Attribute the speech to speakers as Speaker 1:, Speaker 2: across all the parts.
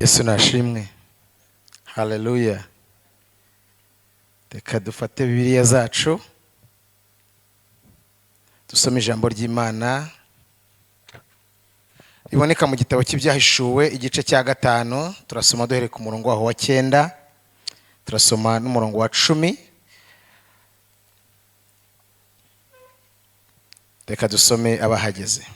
Speaker 1: Yesu nashimwe. Haleluya. Reka dufate Bibiliya zacu dusome ijambo ry'Imana riboneka mu gitabo cy'ibyahishuwe igice cya 5. Turasoma duhere ku murongo waho wa 9, turasoma n'umurongo wa 10. Reka dusome abahageze.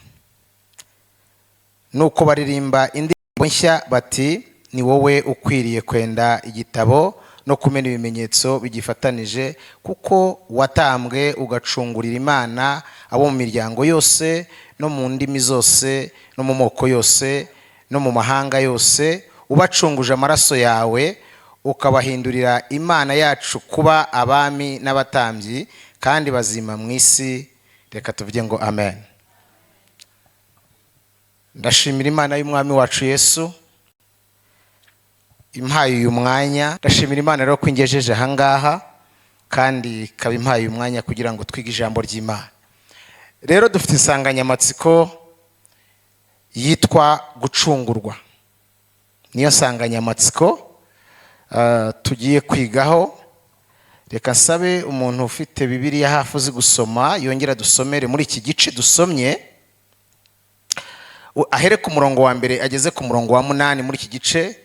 Speaker 1: Nuko baririmba indirimbo nshya bati, ni wowe ukwiriye kwenda igitabo no kumena ibimenyetso bigifatanije, kuko watambwe ugacungurira Imana abo mu miryango yose no mu ndimi zose no mu moko yose no mu mahanga yose, ubacunguje amaraso yawe, ukabahindurira Imana yacu kuba abami n'abatambyi kandi bazima mu isi. Reka tuvuge ngo amen. Ndashimira Imana y'umwami wacu Yesu impaye uyu mwanya. Ndashimira Imana rero ko ingejeje aha ngaha kandi kaba impaye umwanya kugira ngo twige ijambo ry'Imana. Rero dufite insanganyamatsiko yitwa gucungurwa. Niyo nsanganyamatsiko tugiye kwigaho. Reka nsabe umuntu ufite Bibiliya hafi uzi gusoma yongera dusomere muri iki gice dusomye, ahere ku murongo wa mbere ageze ku murongo wa 8 muri iki gice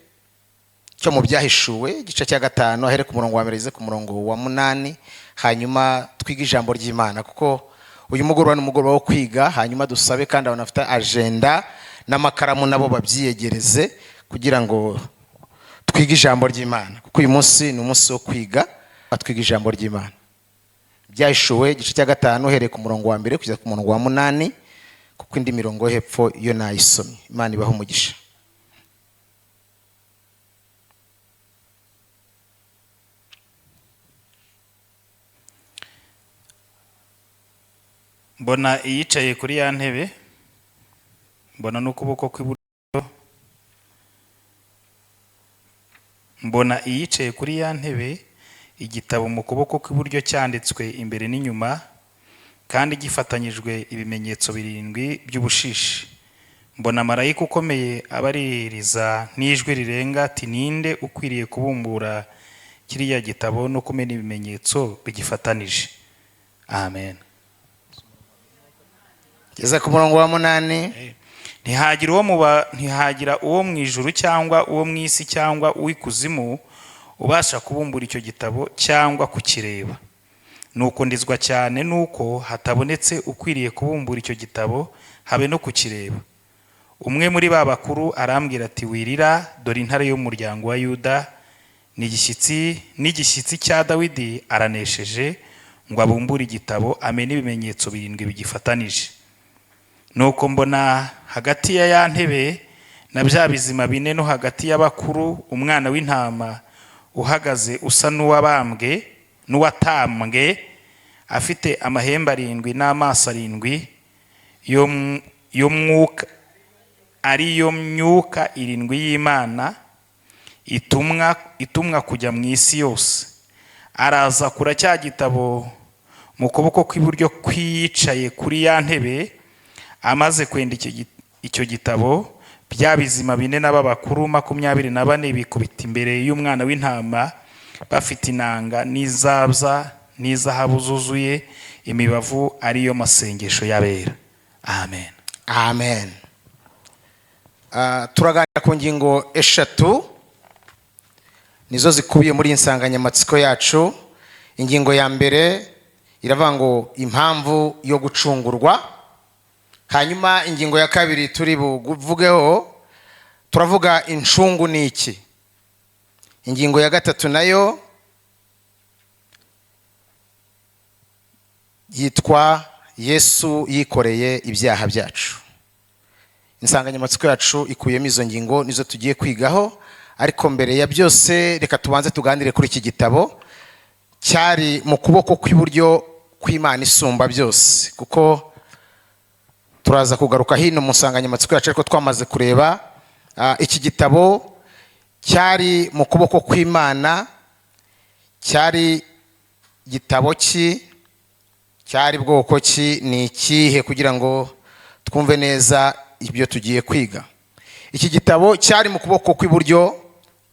Speaker 1: cyo mu byahishuwe igice cya 5, ahere ku murongo wa mbere ageze ku murongo wa 8, hanyuma twige ijambo ry'Imana, kuko uyu mugoroba n'umugoroba wo kwiga. Hanyuma dusabe kandi abantu bafite agenda n'amakaramu nabo babyiyegereze kugira ngo twige ijambo ry'Imana, kuko uyu munsi ni umunsi wo kwiga. Twiga ijambo ry'Imana. Byahishuwe igice cya 5 uhereye ku murongo wa mbere kugeza ku murongo wa 8, kuko indi mirongo hepfo iyo nayisomye. Imana ibaho umugisha.
Speaker 2: Mbona iyicaye kuri ya ntebe, mbona n'ukuboko kw'iburyo, mbona iyicaye kuri ya ntebe igitabo mu kuboko kw'iburyo cyanditswe imbere n'inyuma, kandi gifatanyijwe ibimenyetso 7 by'ubushishi. Mbona marayika ukomeye abaririza n'ijwi rirenga ati, ninde ukwiriye kubumbura kiriya gitabo no kumena ibimenyetso bigifatanije? Amen.
Speaker 1: Geza ku murongo wa 8.
Speaker 2: Ntihagira uwo mu ijuru cyangwa uwo mu isi cyangwa uw'ikuzimu ubasha kubumbura icyo gitabo cyangwa kukireba. Nuko ndizwa cyane nuko hatabonetse ukwiriye kubumbura icyo gitabo habe no kukireba. Umwe muri ba bakuru arambwira ati, wirira, dore intare y'umuryango wa Yuda n'igishyitsi cya Dawidi aranesheje ngo abumbure igitabo amene ibimenyetso 7 bigifatanije. Nuko mbona hagati ya ntebe na bya bizima 4 no hagati y'abakuru umwana w'intama uhagaze usa n'uwatambwe afite amahembe 7 n'amaso 7 yo mwuka ariyo myuka 7 y'Imana itumwa kujya mu isi yose. Araza kura cya gitabo mu kuboko kw'iburyo kwicaye kuri ya ntebe. Amaze kwenda icyo gitabo, bya bizima 4 n'abakuru 24 bikubita imbere y'umwana w'intama bafite inanga n'izabza n'izahabu zuzuye imibavu, ariyo masengesho y'abera. Amen.
Speaker 1: Amen. Turaganira ku ngingo 3 nizo zikubiye muri insanganyamatsiko yacu. Ingingo ya mbere iravuga ngo impamvu yo gucungurwa. Hanyuma ingingo ya 2 turi buvugeho turavuga incungu ni iki. Ingingo ya 3 nayo yitwa Yesu yikoreye ibyaha byacu. Insanganyamatsiko yacu ikuyemo izo ngingo nizo tugiye kwigaho. Ariko mbere ya byose reka tubanze tuganire kuri iki gitabo cyari mu kuboko kw'iburyo kw'Imana isumba byose, kuko turaza kugaruka hino mu nsanganyamatsiko yacu. Ariko twamaze kureba iki gitabo cyari mu kuboko kw'Imana, cyari gitabo ki, cyari bwoko ki, ni ikihe, kugira ngo twumve neza ibyo tugiye kwiga. iki gitabo cyari mu kuboko kw'iburyo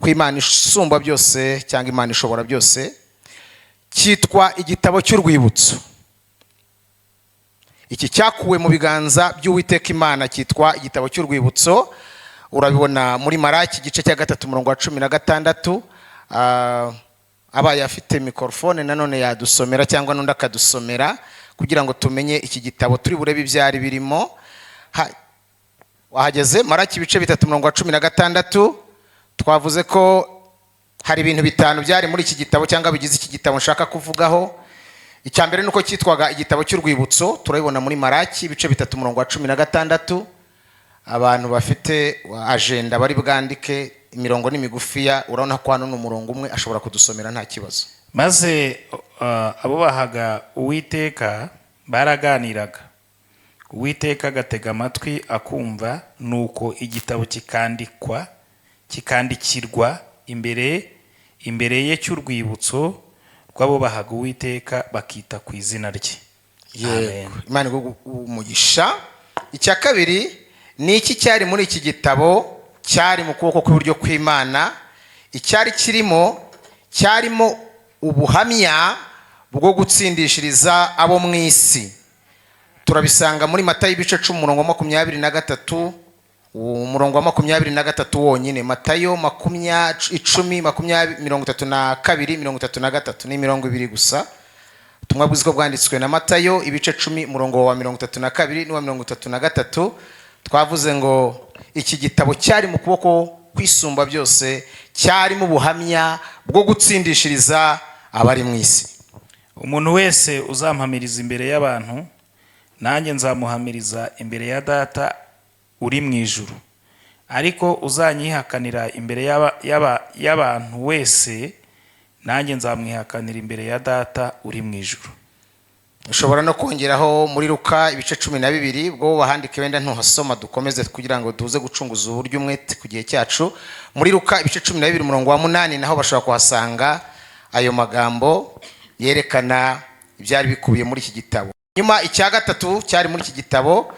Speaker 1: kw'Imana isumba byose cyangwa Imana ishobora byose, cyitwa igitabo cy'urwibutso. Iki cyakuwe mu biganza by'Uwiteka Imana cyitwa igitabo cy'urwibutso. Urabibona muri Maraki igice cya 3:16. Abaye afite mikrofone nanone yadusomera cyangwa n'undi akadusomera kugira ngo tumenye iki gitabo turi burebe ibyari birimo. Wahageze? Maraki ibice 3:16. Twavuze ko hari ibintu bitanu byari muri iki gitabo cyangwa bigize iki gitabo nshaka kuvugaho. Icya mbere nuko cyitwaga igitabo cy'urwibutso. Turabibona muri Maraki ibice 3:16. Abantu bafite agenda bari bwandike, imirongo n'imigufiya, urabona ko hano n'umurongo umwe ashobora kudusomera nta kibazo.
Speaker 2: Maze abo bahaga Uwiteka baraganiraga, Uwiteka agatega amatwi akumva, nuko igitabo kikandikirwa imbere ye cy'urwibutso rw'abo bahaga Uwiteka bakita ku izina rye.
Speaker 1: Yego, Imana umugisha. Icya kabiri ni iki cyari muri iki gitabo cyari mu kuboko kw'iburyo kw'Imana. Icyari cyarimo ubuhamya bwo gutsindishiriza abo mu isi. Turabisanga muri Matayo ibice 10:23, umurongo wa 23 wonyine. Matayo 10:32-33 ni mirongo ibiri gusa. Ubutumwa bwiza bwanditswe na Matayo ibice 10 umurongo wa 32 n'uwa 33. Twavuze ngo iki gitabo cyari mu kuboko kwisumba byose, cyarimo ubuhamya bwo gutsindishiriza abari mu isi.
Speaker 2: Umuntu wese uzampamiriza imbere y'abantu, nanjye nzamuhamiriza imbere ya Data uri mu ijuru. Ariko uzanyihakanira imbere y'abantu wese, nanjye nzamwihakanira imbere ya Data uri mu ijuru.
Speaker 1: Ushobora no kongeraho muri Luka ibice 12, bwo bahandike wenda ntuhasoma, dukomeze kugira ngo tuze gucunguza uburyo umwete ku gihe cyacu. Muri Luka ibice 12 umurongo wa 8 naho bashobora kuhasanga ayo magambo yerekana ibyari bikubiye muri iki gitabo. Nyuma icya gatatu cyari muri iki gitabo,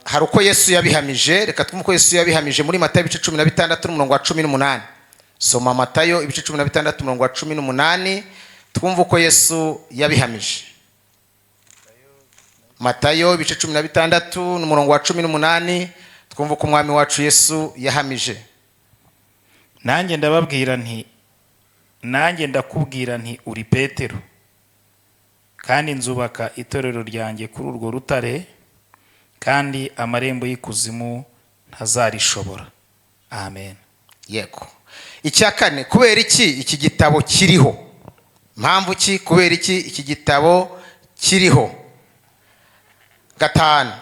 Speaker 1: hari uko Yesu yabihamije. Reka twumve uko Yesu yabihamije muri Matayo ibice 16 umurongo wa 18. Soma Matayo ibice 16 umurongo wa 18, twumve uko Yesu yabihamije. Matayo ibice 16 n'umurongo wa 18, twumve uko umwami wacu Yesu yahamije.
Speaker 2: Nanjye ndakubwira nti uri Petero, kandi nzubaka itorero ryanjye kuri urwo rutare, kandi amarembo y'ikuzimu ntazarishobora. Amen.
Speaker 1: Yego. Icya kane, kubera iki gitabo kiriho? Mpamvu ki? Kubera iki gitabo kiriho? Gatanu,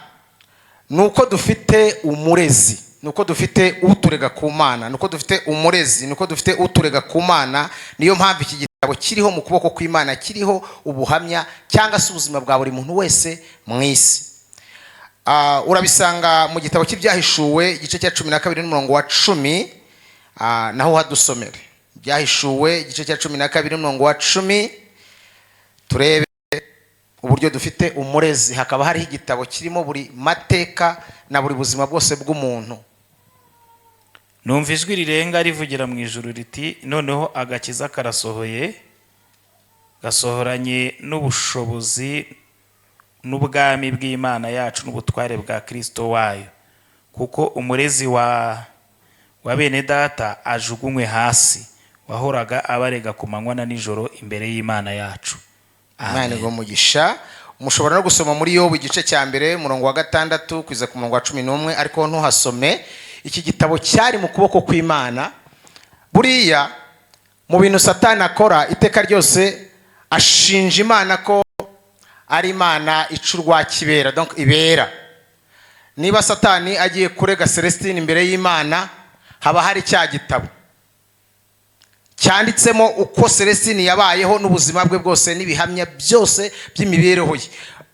Speaker 1: nuko dufite umurezi, nuko dufite uturega ku Mana, nuko dufite umurezi, nuko dufite uturega ku Mana. Niyo mpamvu iki gitabo kiriho mu kuboko kw'Imana, kiriho ubuhamya cyangwa se ubuzima bwa buri muntu wese mu isi. Urabisanga mu gitabo cy'Ibyahishuwe igice cya 12 n'umurongo wa 10. Naho hadusomere Ibyahishuwe igice cya 12 n'umurongo wa 10, turebe uburyo dufite umurezi. Hakaba hari igitabo kirimo buri mateka na buri buzima bwose bw'umuntu.
Speaker 2: Numva ijwi rirenga rivugira mu ijuru riti, noneho agakiza karasohoye, gasohoranye n'ubushobozi n'ubwami bw'Imana yacu n'ubutware bwa Kristo wayo, kuko umurezi wa bene Data ajugunywe hasi, wahoraga abarega ku manywa na nijoro imbere y'Imana yacu.
Speaker 1: Amen. Umugisha. Mushobora no gusoma muri Yobu igice cya mbere umurongo wa 6 kugeza ku murongo wa 11, ariko ntuhasome. Iki gitabo cyari mu kuboko kw'Imana. Buriya mu bintu Satani akora iteka ryose ashinja Imana ko ari Imana icurwa kibera, donc ibera. Niba Satani agiye kurega Celestine imbere y'Imana, haba hari cya gitabo cyanditsemo uko Celestine yabayeho n'ubuzima bwe bwose n'ibihamya byose by'imibereho ye.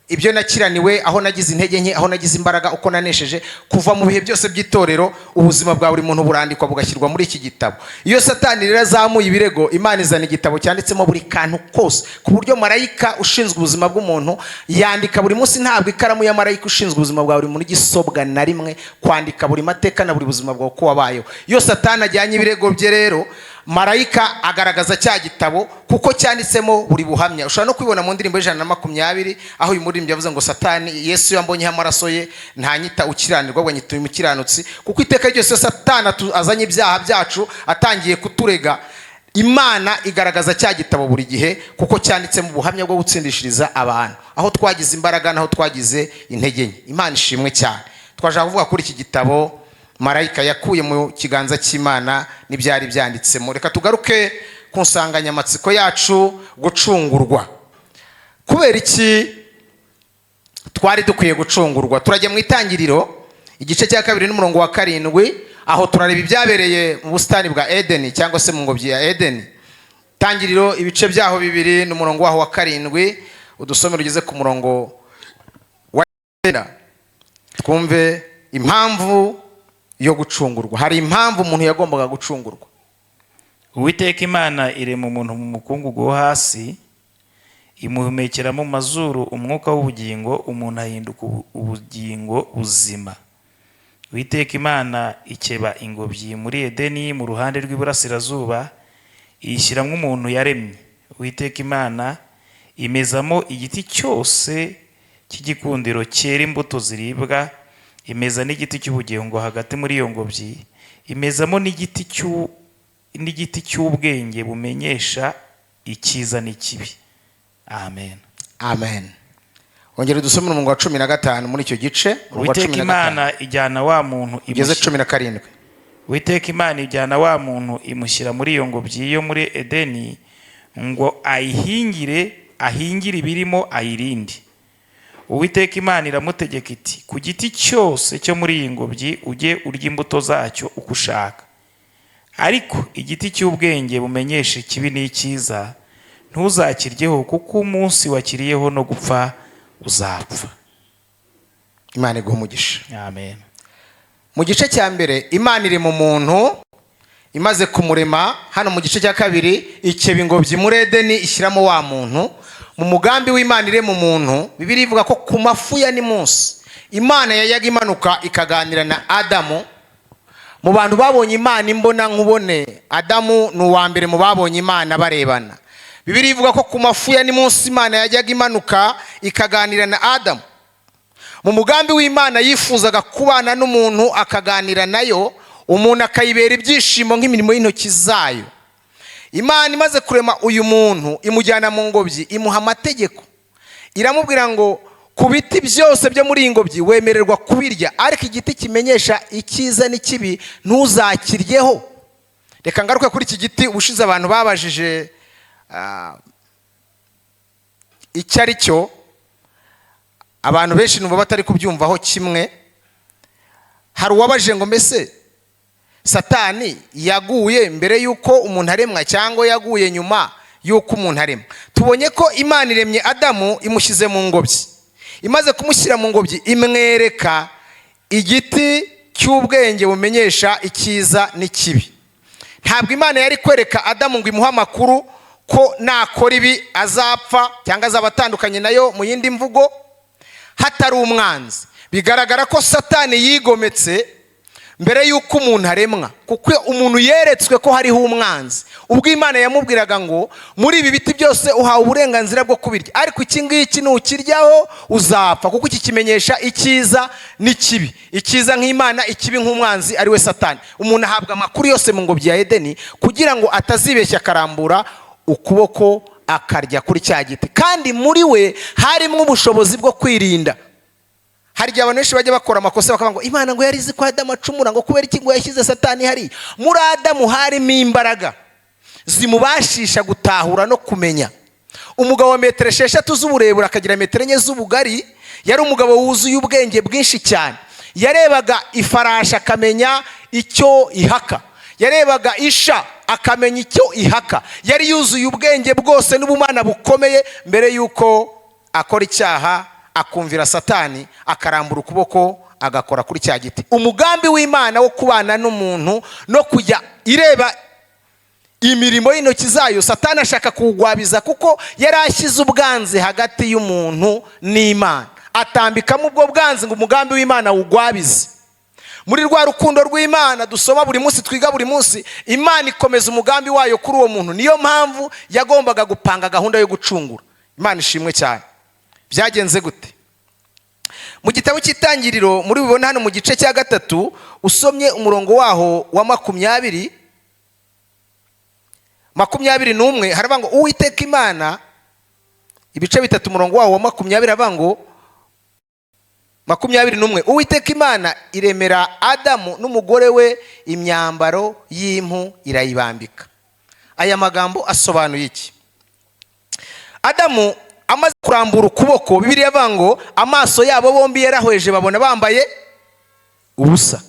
Speaker 1: ibyo nakiraniwe, aho nagize intege nke, aho nagize imbaraga, uko nanesheje kuva mu bihe byose by'itorero. Ubuzima bwa buri muntu burandikwa bugashyirwa muri iki gitabo. Iyo Satani rero azamuye ibirego, Imana izana igitabo cyanditsemo buri kantu kose, ku buryo marayika ushinzwe ubuzima bw'umuntu yandika buri munsi. Ntabwo ikaramu ya marayika ushinzwe ubuzima bwa buri muntu igisobwa na rimwe kwandika buri mateka na buri buzima bwawe uko wabayeho. Iyo Satani ajyanye ibirego bye rero, marayika agaragaza cya gitabo kuko cyanditsemo buri buhamya. Ushobora no kwibona mu ndirimbo y'Ijana na 20 aho uyu muririmbyi yavuze ngo Satani, Yesu yambonyeho amaraso ye ntanyita ukiranirwa, ahubwo anyita umukiranutsi. Kuko iteka ryose Satani azanye ibyaha byacu, atangiye kuturega, Imana igaragaza cya gitabo buri gihe kuko cyanditsemo ubuhamya bwo gutsindishiriza abantu, aho twagize imbaraga naho twagize intege nke. Imana ishimwe cyane. Twashaka kuvuga kuri iki gitabo marayika yakuye mu kiganza cy'Imana n'ibyari byanditsemo. Reka tugaruke ku nsanganyamatsiko yacu, gucungurwa. Kubera iki twari dukwiye gucungurwa? Turajya mu Itangiriro igice cya 2 n'umurongo wa 7, aho turareba ibyabereye mu busitani bwa Edeni cyangwa se mu ngobyi ya Edeni. Itangiriro ibice byaho 2 n'umurongo waho wa 7, udusomero ugeze ku murongo wa 9, twumve impamvu yo gucungurwa. Hari impamvu umuntu yagombaga gucungurwa.
Speaker 2: Uwiteka Imana irema umuntu mu mukungugu wo hasi, imuhumekera mu mazuru umwuka w'ubugingo, umuntu ahinduka ubugingo buzima. Uwiteka Imana ikeba ingobyi muri Edeni mu ruhande rw'iburasirazuba, iyishyiramo umuntu yaremye. Uwiteka Imana imezamo igiti cyose cy'igikundiro cyera imbuto ziribwa, imeza n'igiti cy'ubugingo hagati muri iyo ngobyi, imezamo n'igiti cy'ubwenge bumenyesha icyiza n'ikibi. Amen.
Speaker 1: Amen. Ongera dusome umurongo wa 15 muri icyo gice.
Speaker 2: Uwiteka Imana ijyana wa muntu
Speaker 1: igeze 17.
Speaker 2: Uwiteka Imana ijyana wa muntu imushyira muri iyo ngobyi yo muri Edeni ngo ahingire ibirimo ayirinde. Uwiteka Imana iramutegeka iti, ku giti cyose cyo muri iyi ngobyi ujye urya imbuto zacyo uko ushaka, ariko igiti cy'ubwenge bumenyesha ikibi n'icyiza ntuzakiryeho, kuko umunsi wakiriyeho no gupfa uzapfa.
Speaker 1: Imana iguhe umugisha.
Speaker 2: Amen.
Speaker 1: Mu gice cya mbere Imana iri mu muntu, imaze kumurema. Hano mu gice cya 2 ikeba ingobyi muri Edeni ishyiramo wa muntu. Mu mugambi w'Imana ire mu muntu, Bibiliya ivuga ko ku mafu ya nimunsi Imana yayaga imanuka ikaganira na Adamu. Mu bantu babonye Imana imbona nkubone, Adamu ni uwa mbere mu babonye Imana barebana. Bibiliya ivuga ko ku mafu ya nimunsi Imana yajyaga imanuka ikaganira na Adamu. Mu mugambi w'Imana yifuzaga kubana n'umuntu akaganira nayo, umuntu akayibera ibyishimo nk'imirimo y'intoki zayo. Imana imaze kurema uyu muntu imujyana mu ngobyi, imuha amategeko. Iramubwira ngo ku biti byose byo muri iyi ngobyi wemererwa kubirya, ariko igiti kimenyesha icyiza n'ikibi ntuzakiryeho. Reka ngaruke kuri iki giti. Ubushize abantu babajije icyo ari cyo, abantu benshi numva batari kubyumvaho kimwe. Hari uwabajije ngo mbese Satani yaguye mbere yuko umuntu aremwa cyangwa yaguye nyuma yuko umuntu aremwa? Tubonye ko Imana iremye Adamu imushyize mu ngobyi. Imaze kumushyira mu ngobyi imwereka igiti cy'ubwenge bumenyesha icyiza n'ikibi. Ntabwo Imana yari kwereka Adamu ngo imuhe amakuru ko nakora ibi azapfa cyangwa azaba atandukanye nayo mu yindi mvugo, hatari umwanzi. Bigaragara ko Satani yigometse mbere yuko umuntu aremwa, kuko umuntu yeretswe ko hariho umwanzi. Ubwo Imana yamubwiraga ngo muri ibi biti byose uhawe uburenganzira bwo kubirya, ariko iki ngiki nukiryaho uzapfa, kuko iki kimenyesha icyiza n'ikibi. Icyiza nk'Imana, ikibi nk'umwanzi ari we Satani. Umuntu ahabwa amakuru yose mu ngobyi ya Edeni kugira ngo atazibeshya akarambura ukuboko akarya kuri cya giti, kandi muri we harimo ubushobozi bwo kwirinda. Hari igihe abantu benshi bajya bakora amakosa bakavuga ngo Imana ngo yarizi ko Adamu acumura, ngo kubera iki ngo yashyize Satani hari. Muri Adamu harimo imbaraga zimubashisha gutahura no kumenya. Umugabo wa 6 z'uburebure akagira 4 z'ubugari, yari umugabo wuzuye ubwenge bwinshi cyane. Yarebaga ifarashi akamenya icyo ihaka, yarebaga isha akamenya icyo ihaka. Yari yuzuye ubwenge bwose n'ubumana bukomeye mbere yuko akora icyaha akumvira Satani, akarambura ukuboko agakora kuri cya giti. Umugambi w'Imana wo kubana n'umuntu no kujya ireba imirimo y'intoki zayo, Satani ashaka kuwugwabiza kuko yari ashyize ubwanzi hagati y'umuntu n'Imana, atambikamo ubwo bwanzi ngo umugambi w'Imana wugwabize. Muri rwa rukundo rw'Imana dusoma buri munsi, twiga buri munsi, Imana ikomeza umugambi wayo kuri uwo muntu. Niyo mpamvu yagombaga gupanga gahunda yo gucungura. Imana ishimwe cyane. Byagenze gute? Mu gitabo cy'Itangiriro muri bibona hano mu gice cya 3, usomye umurongo waho wa 21 haravuga ngo Uwiteka Imana, ibice 3 umurongo waho wa 20 haravuga ngo 21, Uwiteka Imana iremera Adamu n'umugore we imyambaro y'impu irayibambika. Aya magambo asobanuye iki? Adamu amaze kurambura ukuboko, Bibiliya yavuga ngo amaso yabo bombi yarahweje babona bambaye ubusa.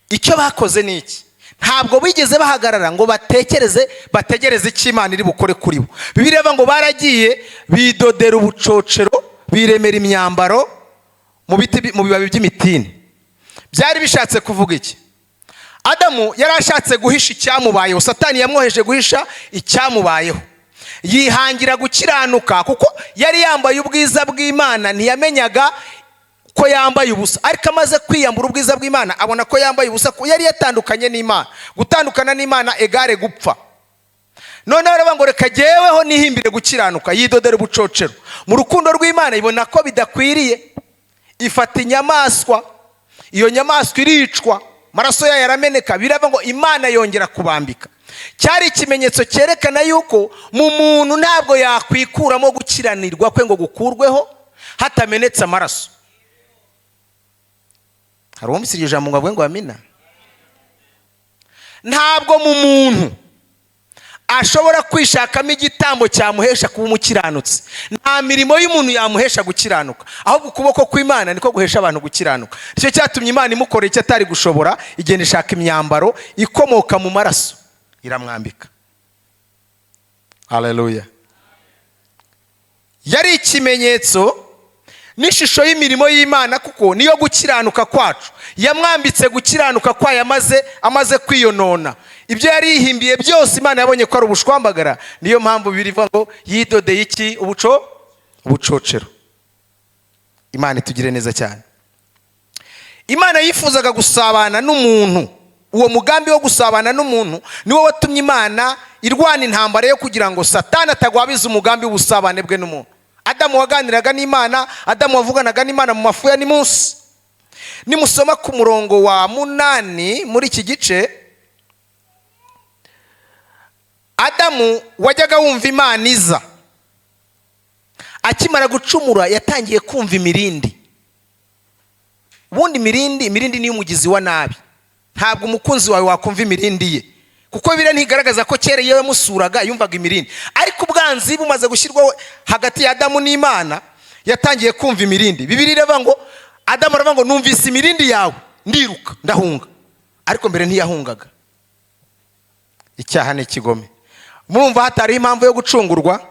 Speaker 1: Icyo bakoze ni iki? Ntabwo bigeze bahagarara ngo bategereze icyo Imana iri bukore kuri bo. Bibiliya yavuga ngo baragiye bidodera ubucocero, biremera imyambaro mu bibabi by'imitini. Byari bishatse kuvuga iki? Adamu yari ashatse guhisha icyamubayeho. Satani yamwoheje guhisha icyamubayeho. Yihangira gukiranuka kuko yari yambaye ubwiza bw'Imana, ntiyamenyaga ko yambaye ubusa. Ariko amaze kwiyambura ubwiza bw'Imana abona ko yambaye ubusa, ko yari yatandukanye n'Imana. Gutandukana n'Imana egare gupfa. Noneho aravuga ngo reka jyeweho nihimbire gukiranuka, yidodera ubucocero. Mu rukundo rw'Imana ibona ko bidakwiriye, ifata inyamaswa, iyo nyamaswa iricwa, maraso yayo yarameneka. Biravuga ngo Imana yongera kubambika. Cyari ikimenyetso cyerekana yuko mu muntu ntabwo yakwikuramo gukiranirwa kwe ngo gukurweho hatamenetse amaraso. Hari uwumvise iryo jambo ngo avuge ngo amina? Ntabwo mu muntu ashobora kwishakamo igitambo cyamuhesha kuba umukiranutsi. Nta mirimo y'umuntu yamuhesha gukiranuka, ahubwo ukuboko kw'Imana niko guhesha abantu gukiranuka. Nicyo cyatumye Imana imukorera icyo atari gushobora, igenda ishaka imyambaro ikomoka mu maraso iramwambika. Haleluya. Yari ikimenyetso n'ishusho y'imirimo y'Imana kuko niyo gukiranuka kwacu. Yamwambitse gukiranuka kwayo amaze kwiyonona. Ibyo yari yihimbiye byose Imana yabonye ko ari ubushwambagara. Niyo mpamvu birivuga ngo yidodeye iki? Ubucocero. Imana itugire neza cyane. Imana yifuzaga gusabana n'umuntu. Uwo mugambi wo gusabana n'umuntu niwo watumye Imana irwana intambara yo kugira ngo Satani atagwabiza umugambi w'ubusabane bwe n'umuntu. Adamu waganiraga n'Imana, Adamu wavuganaga n'Imana mu mafu ya nimunsi. Nimusoma ku murongo wa 8 muri iki gice, Adamu wajyaga wumva Imana iza, akimara gucumura yatangiye kumva imirindi. Ubundi imirindi niyo umugizi wa nabi. Ntabwo umukunzi wawe wakumva imirindi ye, kuko Bibiliya ntigaragaza ko kera iyo yamusuraga yumvaga imirindi. Ariko ubwanzi bumaze gushyirwaho hagati ya Adamu n'Imana, yatangiye kumva imirindi. Bibiliya iravuga ngo Adamu aravuga ngo numvise imirindi yawe ndiruka ndahunga. Ariko mbere ntiyahungaga. Icyaha ni ikigome. Murumva hatariho impamvu yo gucungurwa?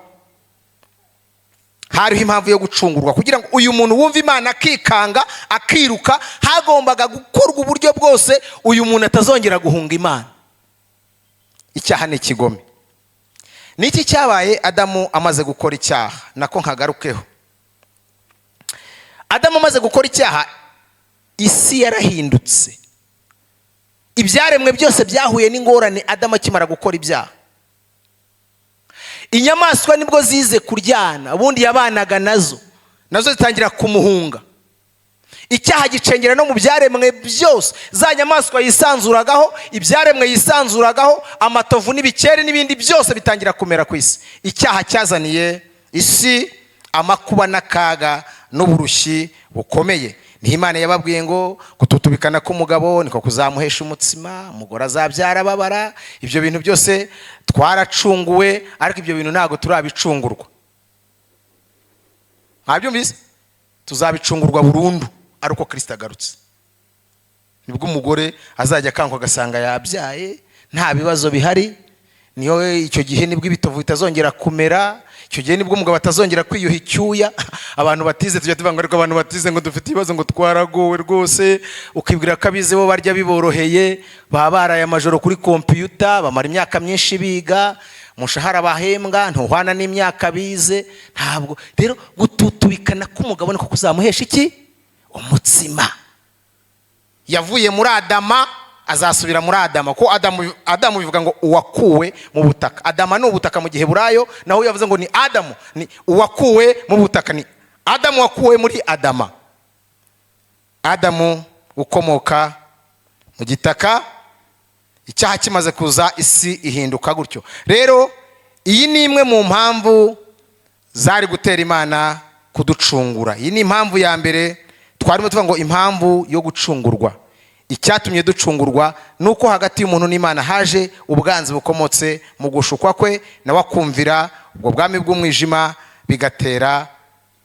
Speaker 1: Hariho impamvu yo gucungurwa kugira ngo uyu muntu wumva Imana akikanga akiruka. Hagombaga gukorwa uburyo bwose uyu muntu atazongera guhunga Imana. Icyaha ni ikigome. Niki cyabaye Adamu amaze gukora icyaha? Nako nkagarukeho. Adamu amaze gukora icyaha, isi yarahindutse. Ibyaremwe byose byahuye n'ingorane Adamu akimara gukora ibyaha. Inyamaswa nibwo zize kuryana, ubundi yabanaga nazo zitangira kumuhunga. Icyaha gicengera no mu byaremwe byose. Za nyamaswa yisanzuragaho, ibyaremwe yisanzuragaho, amatovu n'ibikeri n'ibindi byose bitangira kumera ku isi. Icyaha cyazaniye isi amakuba n'akaga n'uburushyi bukomeye. Ni Imana yababwiye ngo gututubikana k'umugabo niko kuzamuhesha umutsima, umugore azabyara babara. Ibyo bintu byose twaracunguwe, ariko ibyo bintu ntabwo turabicungurwa. Mwabyumvise? Tuzabicungurwa burundu ariko Kristo agarutse. Nibwo umugore azajya kanko agasanga yabyaye nta bibazo bihari. Niyo icyo gihe nibwo ibitovu bitazongera kumera, icyo gihe nibwo umugabo atazongera kwiyuha icyuya. Abantu batize tujya tuvuga ngo ariko abantu batize ngo dufite ibibazo ngo twaragowe rwose, ukibwira ko abize bo barya biboroheye, baba baraye amajoro kuri kompiyuta, bamara imyaka myinshi biga, umushahara bahembwa ntuhwana n'imyaka bize. Ntabwo rero gututubikana k'umugabo niko kuzamuhesha iki? Umutsima. Yavuye muri Adama azasubira muri Adama, ko Adamu bivuga ngo uwakuwe mu butaka. Adama ni ubutaka mu Giheburayo, naho yavuze ngo ni Adamu, ni uwakuwe mu butaka, ni Adamu wakuwe muri Adama. Adamu ukomoka mu gitaka, icyaha kimaze kuza isi ihinduka gutyo. Rero iyi ni imwe mu mpamvu zari gutera Imana kuducungura. Iyi ni impamvu ya mbere twarimo tuvuga ngo impamvu yo gucungurwa. Icyatumye ducungurwa nuko hagati y'umuntu n'Imana haje ubwanzi bukomotse mu gushukwa kwe, nawe akumvira ubwo bwami bw'umwijima, bigatera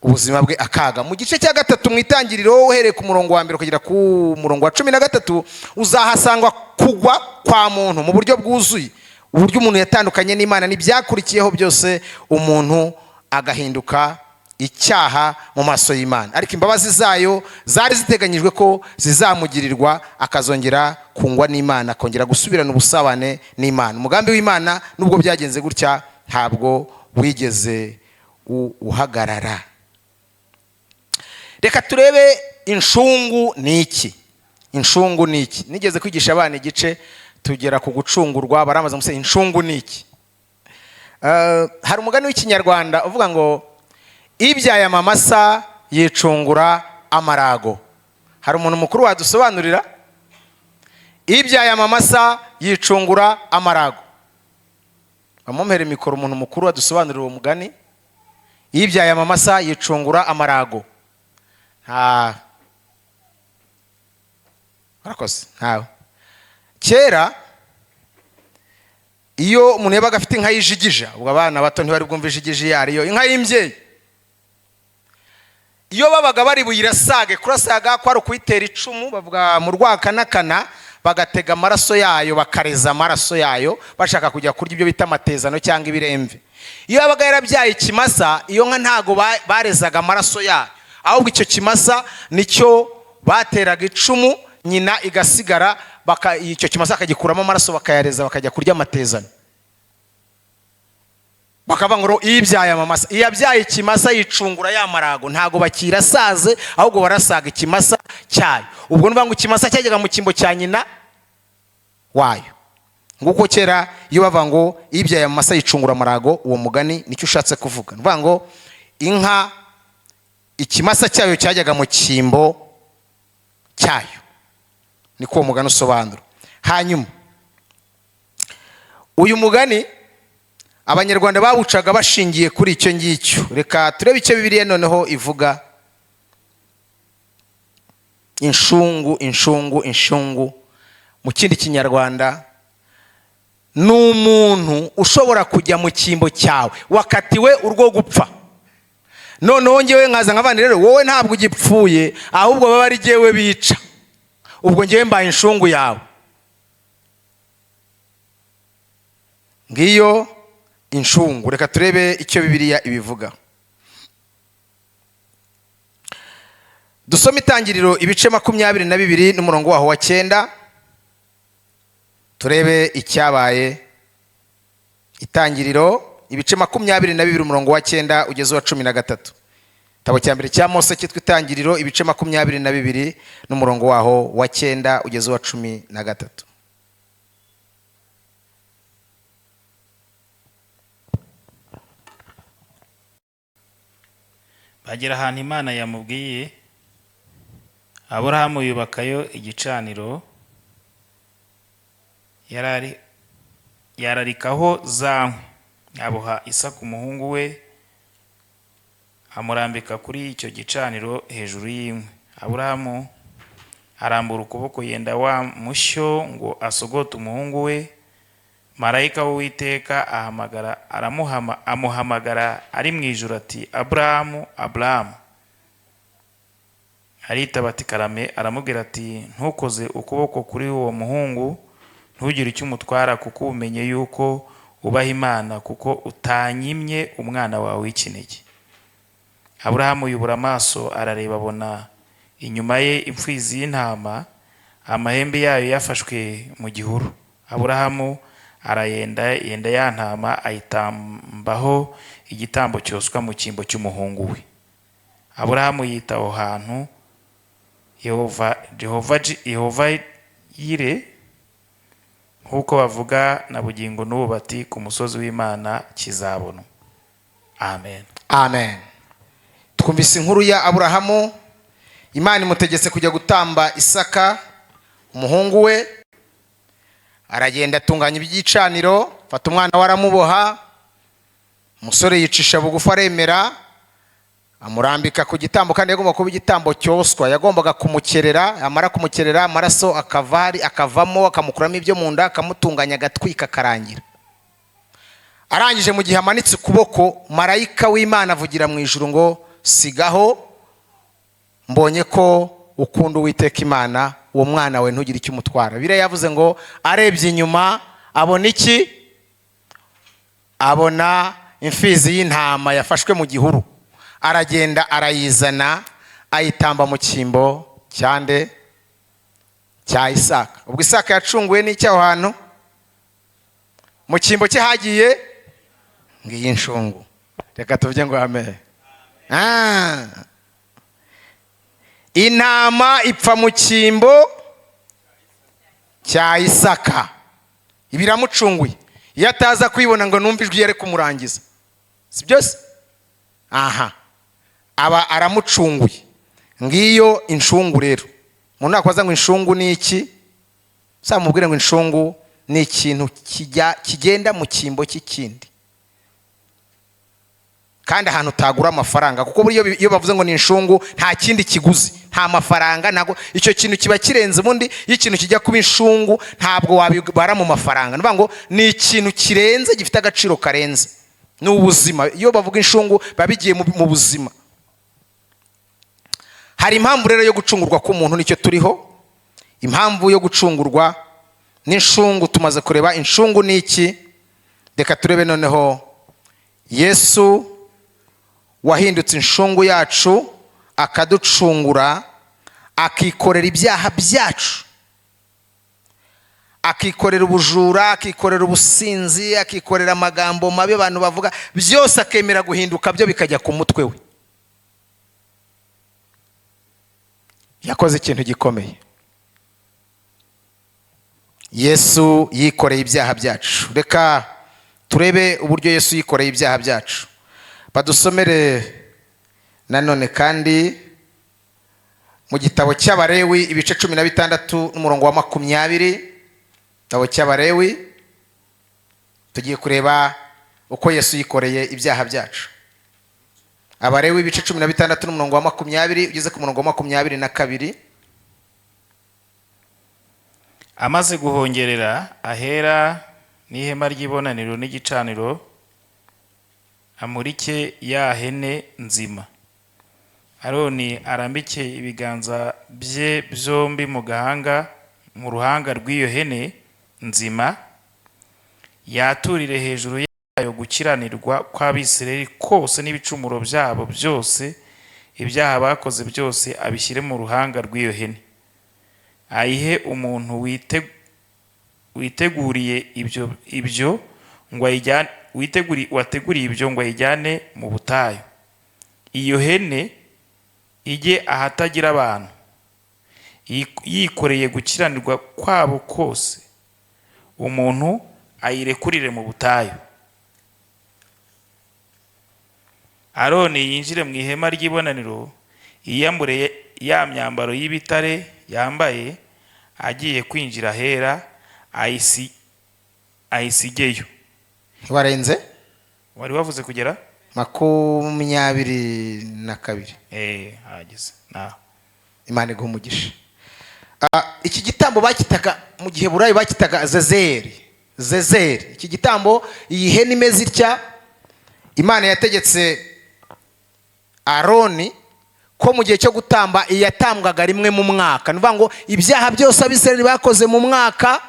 Speaker 1: ubuzima bwe akaga. Mu gice cya gatatu mu itangiriro, uhereye ku murongo wa mbere kugera ku murongo wa 13, uzahasangwa kugwa kwa muntu mu buryo bwuzuye, uburyo umuntu yatandukanye n'Imana n'ibyakurikiyeho byose, umuntu agahinduka icyaha mu maso y'Imana. Ariko imbabazi zayo zari ziteganyijwe ko zizamugirirwa, akazongera kungwa n'Imana, akongera gusubirana ubusabane n'Imana. Umugambi w'Imana nubwo byagenze gutya ntabwo wigeze uhagarara. Reka turebe inshungu ni iki. Inshungu ni iki? Nigeze kwigisha abana igice tugera ku gucungurwa, baramaza muse inshungu ni iki. Hari umugani w'ikinyarwanda uvuga ngo ibyaye amamasa yicungura amarago. Hari umuntu mukuru wadusobanurira? Ibyaye amamasa yicungura amarago. Bamumpere mikoro umuntu mukuru wadusobanurira uwo mugani. Ibyaye amamasa yicungura amarago. Barakoze ntawe. Kera iyo umuntu yabaga afite inka y'ijigija, ubwo abana bato ntibari bwumve ijigija iyo ariyo, inka y'imbyeyi, iyo babaga bari buyirasage, kurasaga kwari ukuyitera icumu, bavuga mu rwakanakana, bagatega amaraso yayo, bakareza amaraso yayo, bashaka kujya kurya ibyo bita amatezano cyangwa ibiremve. Iyo yabaga yarabyaye ikimasa, iyo nka ntago barezaga amaraso yayo, ahubwo icyo kimasa nicyo bateraga icumu, nyina igasigara, icyo kimasa akagikuramo amaraso bakayareza, bakajya kurya amatezano. Bakavuga ngo ibyaye amamasa, iyo abyaye ikimasa yicungura ya marago, ntago bakirasaze, ahubwo barasaga ikimasa cyayo. Ubwo nuvuga ngo ikimasa cyajyaga mu kimbo cya nyina wayo. Nguko kera iyo bavuga ngo ibyaye amamasa yicungura amarago, uwo mugani nicyo ushatse kuvuga. Nuvuga ngo inka ikimasa cyayo cyajyaga mu kimbo cyayo, niko uwo mugani usobanura. Hanyuma uyu mugani Abanyarwanda bawucaga bashingiye kuri icyo ngicyo. Reka turebe icyo Bibiliya noneho ivuga. Inshungu, inshungu, inshungu mu kindi kinyarwanda ni umuntu ushobora kujya mu kimbo cyawe, wakatiwe urwo gupfa. Noneho ngewe nkaza nk'abandi, rero wowe ntabwo ugipfuye, ahubwo baba ari jyewe bica, ubwo ngewe mbaye inshungu yawe. Ngiyo inshungu. Reka turebe icyo Bibiliya ibivuga. Dusome Itangiriro ibice 22 n'umurongo waho wa 9, turebe icyabaye. Itangiriro ibice 22 umurongo wa 9 ugeze wa 13. Tabo cya mbere cya Mose cyitwa Itangiriro ibice 22 n'umurongo waho wa 9 ugeze wa 13.
Speaker 2: Bagera ahantu Imana yamubwiye, Aburahamu yubakayo igicaniro, yararikaho za nkwi, aboha Isaka umuhungu we, amurambika kuri icyo gicaniro hejuru y'inkwi. Aburahamu arambura ukuboko yenda wa mushyo ngo asogote umuhungu we. Marayika w'Uwiteka amuhamagara ari mu ijuru ati, Aburahamu, Aburahamu. Aritaba ati, karame. Aramubwira ati, ntukoze ukuboko kuri uwo muhungu, ntugire icyo umutwara, kuko umenye yuko ubaha Imana kuko utanyimye umwana wawe w'ikinege. Aburahamu yubura amaso arareba, abona inyuma ye imfizi y'intama, amahembe yayo yafashwe mu gihuru. Aburahamu yenda ya ntama, ayitambaho igitambo cyoswa mu cyimbo cy'umuhungu we. Aburahamu yita aho hantu Yehova Yire, nk'uko bavuga na bugingo n'ubu bati ku musozi w'Imana kizabonwa. Amen.
Speaker 1: Amen. Twumvise inkuru ya Aburahamu. Imana imutegetse kujya gutamba Isaka umuhungu we. Aragenda atunganya iby'igicaniro, fata umwana we aramuboha. Umusore yicisha bugufi aremera, amurambika ku gitambo, kandi yagomba kuba igitambo cyoswa. Yagombaga kumukerera, amara kumukerera amaraso akavamo, akamukuramo ibyo mu nda, akamutunganya agatwika karangira. Arangije mu gihe amanitse ukuboko, marayika w'Imana avugira mu ijuru ngo sigaho, mbonye ko ukunda Uwiteka Imana, uwo mwana we ntugire icyo umutwara. Biriya yavuze ngo arebye inyuma abona iki? Abona imfizi y'intama yafashwe mu gihuru. Aragenda arayizana, ayitamba mu cyimbo cyande cya Isaka. Ubwo Isaka yacunguwe n'icyaho hantu, mu cyimbo cye hagiye ngiyi inshungu. Reka tuvuge ngo amen. Intama ipfa mu cyimbo cya Isaka. Ibiramucunguye. Iyo ataza kwibona ngo numva ijwi yari kumurangiza, si byose? Aha, aba aramucunguye. Ngiyo inshungu rero. Umuntu akwaza ngo inshungu ni iki? Samubwire ngo inshungu ni ikintu kigenda mu cyimbo cy'ikindi, kandi ahantu utagura amafaranga, kuko buri iyo bavuze ngo ni inshungu nta kindi kiguzi, nta mafaranga, ntago icyo kintu kiba kirenze. Ubundi iyo ikintu kijya kuba inshungu ntabwo wabibara mu mafaranga. Nivuga ngo ni ikintu kirenze, gifite agaciro karenze, ni ubuzima. Iyo bavuga inshungu babigiye mu buzima. Hari impamvu rero yo gucungurwa k'umuntu, nicyo turiho. Impamvu yo gucungurwa n'inshungu tumaze kureba. Inshungu ni iki? Reka turebe noneho Yesu wahindutse inshungu yacu, akaducungura, akikorera ibyaha byacu, akikorera ubujura, akikorera ubusinzi, akikorera amagambo mabi abantu bavuga, byose akemera guhinduka byo bikajya ku mutwe we. Yakoze ikintu gikomeye. Yesu yikoreye ibyaha byacu. Reka turebe uburyo Yesu yikoreye ibyaha byacu. Badusomere nanone kandi mu gitabo cy'Abalewi ibice 16 n'umurongo wa 20. Gitabo cy'Abalewi tugiye kureba uko Yesu yikoreye ibyaha byacu. Abalewi ibice 16 n'umurongo wa 20 ugeze ku murongo wa 22.
Speaker 2: Amaze guhongerera ahera n'ihema ry'ibonaniro n'igicaniro, amurike ya hene nzima. Aroni arambike ibiganza bye byombi mu gahanga, mu ruhanga rw'iyo hene nzima, yaturire hejuru yayo gukiranirwa kw'Abisirayeli kose n'ibicumuro byabo byose, ibyaha bakoze byose abishyire mu ruhanga rw'iyo hene. Ayihe umuntu witeguriye ibyo ngo ayijyane, wateguriye ibyo ngo ayijyane mu butayu. Iyo hene ijye ahatagira abantu, yikoreye gukiranirwa kwabo kose, umuntu ayirekurire mu butayu. Aroni yinjire mu ihema ry'ibonaniro, yiyambure ya myambaro y'ibitare yambaye, agiye kwinjira ahera ayisigeyo.
Speaker 1: Warenze?
Speaker 2: Wari wavuze kugera
Speaker 1: 22.
Speaker 2: Hageze naho.
Speaker 1: Imana iguha umugisha. Iki gitambo bakitaga mu gihe Burayi bakitaga zezeri. Iki gitambo, iyi hene imeze itya, Imana yategetse Aroni ko mu gihe cyo gutamba iyatambwaga rimwe mu mwaka. Nivuga ngo ibyaha byose Abisirayeli bakoze mu mwaka,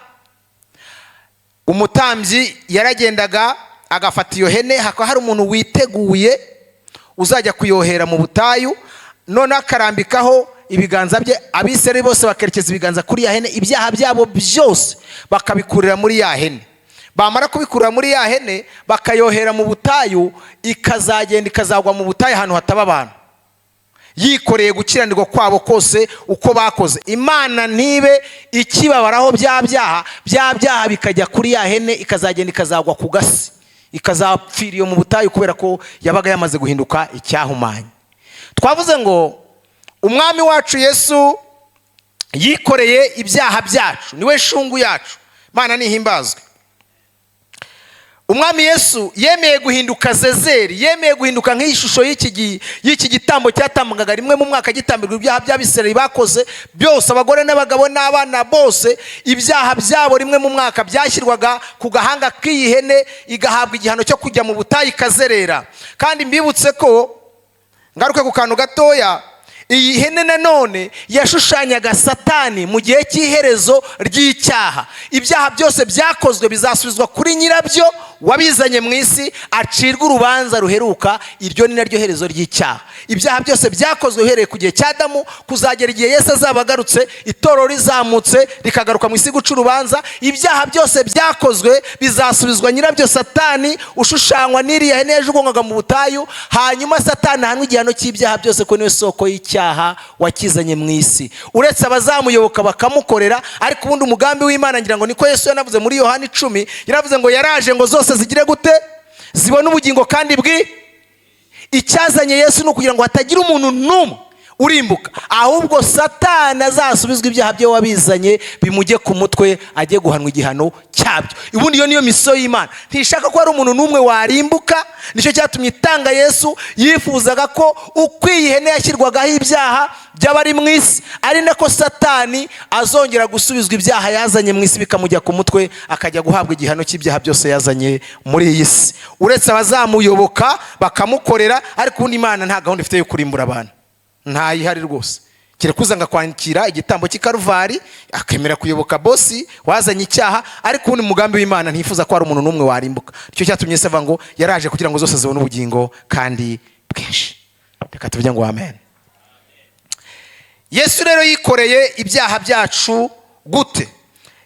Speaker 1: umutambyi yaragendaga agafata iyo hene, hakaba hari umuntu witeguye uzajya kuyohera mu butayu, none akarambikaho ibiganza bye, abisirayeli bose bakerekeza ibiganza kuri ya hene, ibyaha byabo byose bakabikurira muri ya hene. Bamara kubikurira muri ya hene bakayohera mu butayu, ikazagenda ikazagwa mu butayu ahantu hataba abantu, yikoreye gukiranirwa kwabo kose uko bakoze. Imana ntibe ikibabaraho bya byaha bikajya kuri ya hene, ikazagenda ikazagwa ku gasi, ikazapfira iyo mu butayu kubera ko yabaga yamaze guhinduka icyahumanye. Twavuze ngo umwami wacu Yesu yikoreye ibyaha byacu, niwe shungu yacu. Imana nihimbazwe. Umwami Yesu yemeye guhinduka Zezeri, yemeye guhinduka nk'ishusho y'iki gitambo cyatambwaga rimwe mu mwaka gitambirwa ibyaha by'Abisirayeli bakoze byose, abagore n'abagabo n'abana bose, ibyaha byabo rimwe mu mwaka byashyirwaga ku gahanga k'iyi hene, igahabwa igihano cyo kujya mu butayu ikazerera. Kandi mbibutse ko, ngaruke ku kantu gatoya, iyi hene nanone yashushanyaga Satani mu gihe cy'iherezo ry'icyaha. Ibyaha byose byakozwe bizasubizwa kuri nyirabyo wabizanye mu isi, acirwa urubanza ruheruka. Iryo ni naryo herezo ry'icyaha. Ibyaha byose byakozwe uhereye ku gihe cya Adamu kuzagera igihe Yesu azaba agarutse, itorero rizamutse rikagaruka mu isi guca urubanza. Ibyaha byose byakozwe bizasubizwa nyirabyo Satani, ushushanywa n'iriya hene yajugunywaga mu butayu. Hanyuma Satani ahanwe igihano cy'ibyaha byose, ko niwe soko y'icyaha wakizanye mu isi. Uretse abazamuyoboka bakamukorera, ariko ubundi umugambi w'Imana, ngira ngo niko Yesu yanavuze muri Yohana 10, yaravuze ngo yaraje ngo zose zigire gute? Zibone ubugingo kandi icyazanye Yesu ni ukugira ngo hatagira umuntu n'umwe urimbuka, ahubwo Satani azasubizwa ibyaha bye wabizanye bimujye ku mutwe, ajye guhanwa igihano cyabyo. Ubundi iyo niyo misiyo y'Imana, ntishaka ko hari umuntu n'umwe warimbuka. Nicyo cyatumye itanga Yesu. Yifuzaga ko uko iyi hene yashyirwagaho ibyaha by'abari mu isi, ari nako Satani azongera gusubizwa ibyaha yazanye mu isi bikamujya ku mutwe, akajya guhabwa igihano cy'ibyaha byose yazanye muri iyi si. Uretse abazamuyoboka bakamukorera, ariko ubundi Imana nta gahunda ifite yo kurimbura abantu, ntayihari rwose. Kereka uzanga kwandikira igitambo cy'i Karuvari akemera kuyoboka bosi wazanye icyaha, ariko ubundi mugambi w'Imana ntifuza ko hari umuntu n'umwe warimbuka. Nicyo cyatumye Yesu avuga ngo yaraje kugira ngo zose zibone ubugingo kandi bwinshi. Reka tuvuge ngo amen. Yesu rero yikoreye ibyaha byacu gute?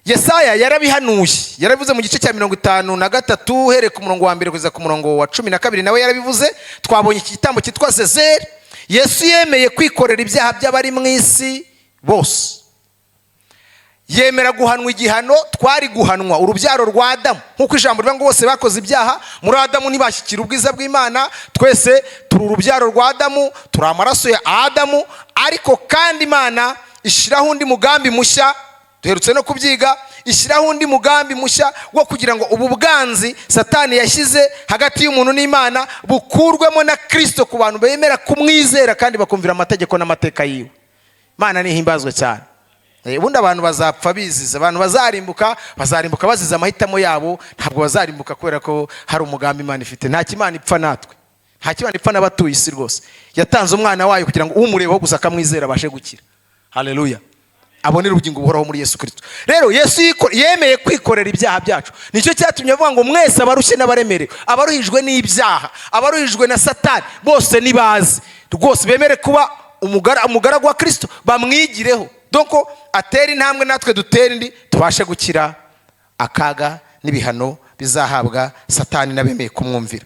Speaker 1: Yesaya yarabihanuye, yarabivuze mu gice cya 53 uhereye ku murongo wa 1 kugeza ku murongo wa 12, nawe yarabivuze. Twabonye iki gitambo cyitwa Zezeri. Yesu yemeye kwikorera ibyaha by'abari mu isi bose, yemera guhanwa igihano twari guhanwa, urubyaro rwa Adamu. Nk'uko ijambo rivuga ngo bose bakoze ibyaha, muri Adamu ntibashyikira ubwiza bw'Imana. Twese turi urubyaro rwa Adamu, turi amaraso ya Adamu. Ariko kandi Imana ishyiraho undi mugambi mushya, duherutse no kubyiga, ishyiraho undi mugambi mushya wo kugira ngo ubu bwanzi Satani yashyize hagati y'umuntu n'Imana bukurwemo na Kristo ku bantu bemera kumwizera kandi bakumvira amategeko n'amateka yiwe. Imana nihimbazwe cyane. Ubundi abantu bazapfa biziza, abantu bazarimbuka baziza amahitamo yabo, ntabwo bazarimbuka kubera ko hari umugambi Imana ifite. Nta kimana ipfa natwe, nta kimana ipfa n'abatuye isi rwose. Yatanze umwana wayo kugira ngo umurebeho gusa akamwizera abashe gukira. Haleluya. Abonera ubugingo buhoraho muri Yesu Kristo. Rero Yesu yemeye kwikorera ibyaha byacu. Nicyo cyatumye avuga ngo mwese abarushye n'abaremerewe, abaruhijwe n'ibyaha, abaruhijwe na Satani, bose nibaze rwose bemere kuba umugaragu wa Kristo, bamwigireho. Doko atera intambwe natwe dutera indi, tubashe gukira akaga n'ibihano bizahabwa Satani n'abemeye kumwumvira.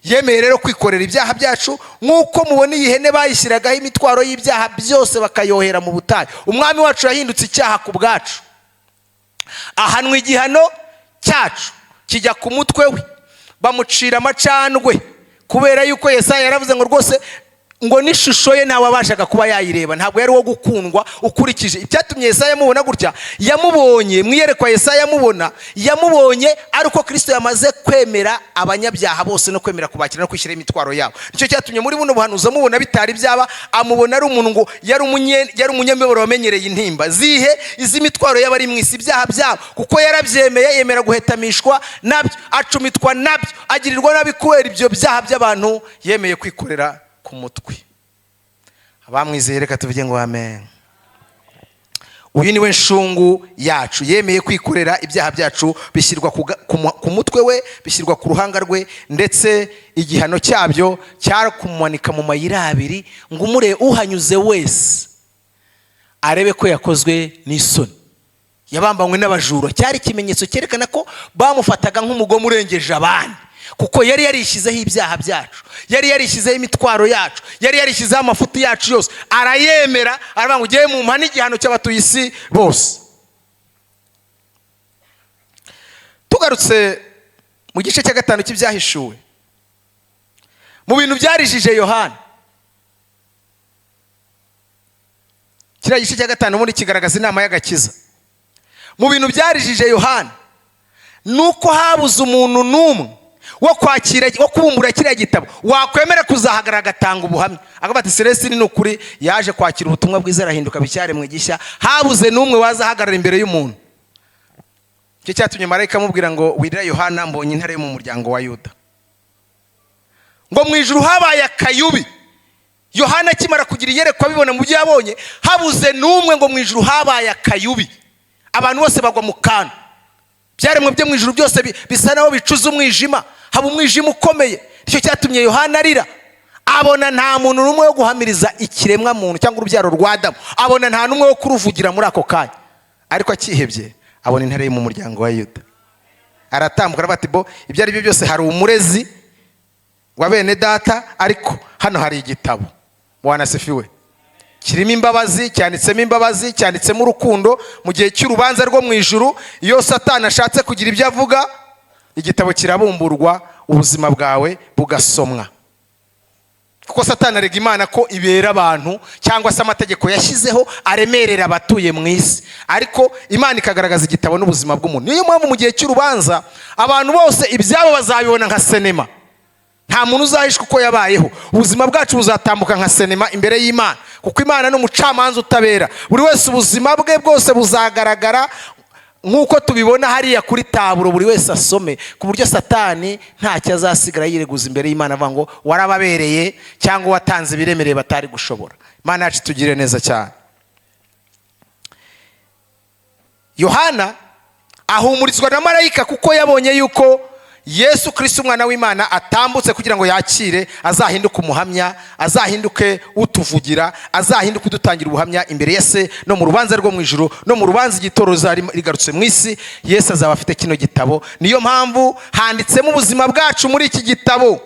Speaker 1: Yemeye rero kwikorera ibyaha byacu, nk'uko mubona iyi hene bayishyiragaho imitwaro y'ibyaha byose bakayohera mu butayu. Umwami wacu yahindutse icyaha ku bwacu, ahanwa igihano cyacu kijya ku mutwe we, bamucira amacandwe kubera yuko Yesaya yaravuze ngo rwose ngo n'ishusho ye ntawe abashaga kuba yayireba, ntabwo yari wo gukundwa ukurikije icyatumye Yesaya amubona gutya. Yamubonye mwiyerekwa, Yesaya yamubonye ari uko Kristo yamaze kwemera abanyabyaha bose no kwemera kubakira no kwishyira imitwaro yabo. Nicyo cyatumye muri buno buhanuzi amubona bitari byaba, amubona ari umuntu ngo yari umunyamibabaro wamenyereye intimba zihe iz'imitwaro y'abari mu isi, ibyaha byabo, kuko yarabyemeye, yemera guhetamishwa nabyo, acumitwa nabyo, agirirwa nabi kubera ibyo byaha by'abantu yemeye kwikorera ku mutwe. Abamwizeye reka tuvuge ngo amen. uyu niwe nshungu yacu, yemeye kwikorera ibyaha byacu, bishyirwa ku mutwe we, bishyirwa ku ruhanga rwe, ndetse igihano cyabyo cyari kumumanika mu mayira abiri ngo uhanyuze wese arebe ko yakozwe n'isoni. Yabambanywe n'abajura, cyari ikimenyetso cyerekana ko bamufataga nk'umugome urengeje abandi, kuko yari yarishyizeho ibyaha byacu, yari yarishyizeho imitwaro yacu, yari yarishyizeho amafuti yacu yose, arayemera, aravuga ngo ugiye mu mpana igihano cy'abatuye isi bose. Tugarutse mu gice cya 5 cy'ibyahishuwe, mu bintu byarijije Yohana, kiriya gice cya 5 muri kigaragaza inama y'agakiza. Mu bintu byarijije Yohana nuko habuze umuntu n'umwe wo kubumbura kiriya gitabo wakwemera kuzahagarara agatanga ubuhamya, akavuga ati Celestine ni ukuri yaje kwakira ubutumwa bwiza, arahinduka bicyaremwe gishya. Habuze n'umwe wazahagarara imbere y'umuntu. Icyo cyatumye marayika amubwira ngo wirira Yohana, mbonye intare yo mu muryango wa Yuda. Ngo mu ijuru habaye akayubi. Yohana akimara kugira iyerekwa bibona mu byo yabonye, habuze n'umwe, ngo mu ijuru habaye akayubi, abantu bose bagwa mu kantu. Byaremwe byo mu ijuru byose bisa naho bicuza umwijima, haba umwijima ukomeye. Icyo cyatumye Yohana arira, abona nta muntu n'umwe wo guhamiriza ikiremwa muntu cyangwa urubyaro rwa Adamu, abona nta n'umwe wo kuruvugira muri ako kanya. Ariko akihebye abona intare yo mu muryango wa Yuda. Aratambuka aravuga ati bo ibyo ari byo byose hari umurezi wa bene data, ariko hano hari igitabo wanasifiwe kirimo imbabazi, cyanditsemo imbabazi, cyanditsemo urukundo. Mu gihe cy'urubanza rwo mu ijuru, iyo Satani ashatse kugira ibyo avuga, igitabo kirabumburwa, ubuzima bwawe bugasomwa. Kuko Satani arega Imana ko ibera abantu cyangwa se amategeko yashyizeho aremerera abatuye mu isi, ariko Imana ikagaragaza igitabo n'ubuzima bw'umuntu. Niyo mpamvu mu gihe cy'urubanza abantu bose ibyabo bazabibona nka sinema, nta muntu uzahishwa uko yabayeho. Ubuzima bwacu buzatambuka nka sinema imbere y'Imana, kuko Imana ni umucamanza utabera. Buri wese ubuzima bwe bwose buzagaragara nk'uko tubibona hariya kuri taburo, buri wese asome, ku buryo Satani ntacyo azasigara yireguza imbere y'Imana avuga ngo warababereye cyangwa watanze ibiremereye batari gushobora. Imana yacu tugire neza cyane. Yohana ahumurizwa na marayika kuko yabonye yuko Yesu Kristo umwana w'Imana atambutse kugira ngo yakire, azahinduke umuhamya, azahinduke utuvugira, azahinduke udutangira ubuhamya imbere ya Se no mu rubanza rwo mu ijuru, no mu rubanza igitoro rigarutse mu isi. Yesu azaba afite kino gitabo. Niyo mpamvu handitsemo ubuzima bwacu muri iki gitabo.